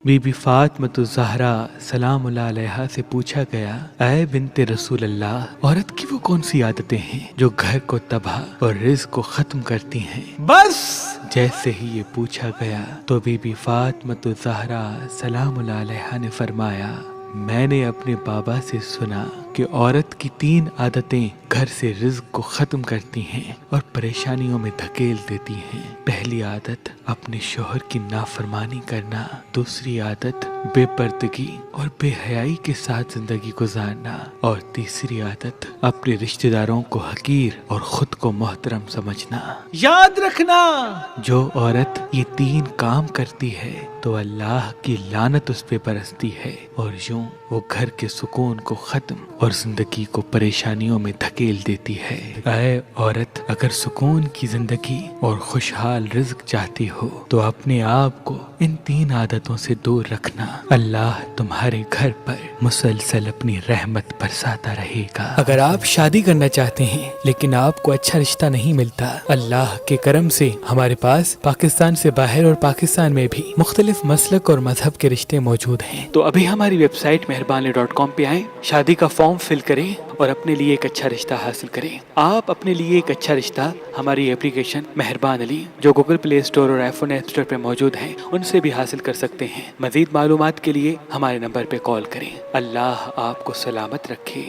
Be be Fatima الزہرا سلام اللہ علیہا سے پوچھا گیا، اے بنت رسول اللہ، عورت کی وہ کون سی عادتیں ہیں جو گھر کو تباہ اور رزق کو ختم کرتی ہیں؟ بس جیسے ہی یہ پوچھا گیا تو بی بی فاطمۃ الزہرا سلام اللہ علیہا نے فرمایا، میں نے اپنے بابا سے سنا کہ عورت کی 3 عادتیں گھر سے رزق کو ختم کرتی ہیں اور پریشانیوں میں دھکیل دیتی ہیں۔ پہلی عادت اپنے شوہر کی نافرمانی کرنا، دوسری عادت بے پردگی اور بے حیائی کے ساتھ زندگی گزارنا، اور تیسری عادت اپنے رشتہ داروں کو حقیر اور خود کو محترم سمجھنا۔ یاد رکھنا، جو عورت یہ 3 کام کرتی ہے تو اللہ کی لعنت اس پہ برستی ہے، اور یوں وہ گھر کے سکون کو ختم اور زندگی کو پریشانیوں میں دھکیل دیتی ہے۔ اے عورت، اگر سکون کی زندگی اور خوشحال رزق چاہتی ہو تو اپنے آپ کو ان 3 عادتوں سے دور رکھنا۔ اللہ تمہارے گھر پر مسلسل اپنی رحمت برساتا رہے گا۔ اگر آپ شادی کرنا چاہتے ہیں لیکن آپ کو اچھا رشتہ نہیں ملتا، اللہ کے کرم سے ہمارے پاس پاکستان سے باہر اور پاکستان میں بھی مختلف مسلک اور مذہب کے رشتے موجود ہیں، تو ابھی ہماری ویب سائٹ مہربان.com پہ آئیں، شادی کا فارم فل کریں اور اپنے لیے ایک اچھا رشتہ حاصل کریں۔ آپ اپنے لیے ایک اچھا رشتہ ہماری اپلیکیشن مہربان علی جو گوگل پلے اسٹور اور آئی فون ایپ اسٹور پہ موجود ہیں ان سے بھی حاصل کر سکتے ہیں۔ مزید معلومات کے لیے ہمارے نمبر پہ کال کریں۔ اللہ آپ کو سلامت رکھے۔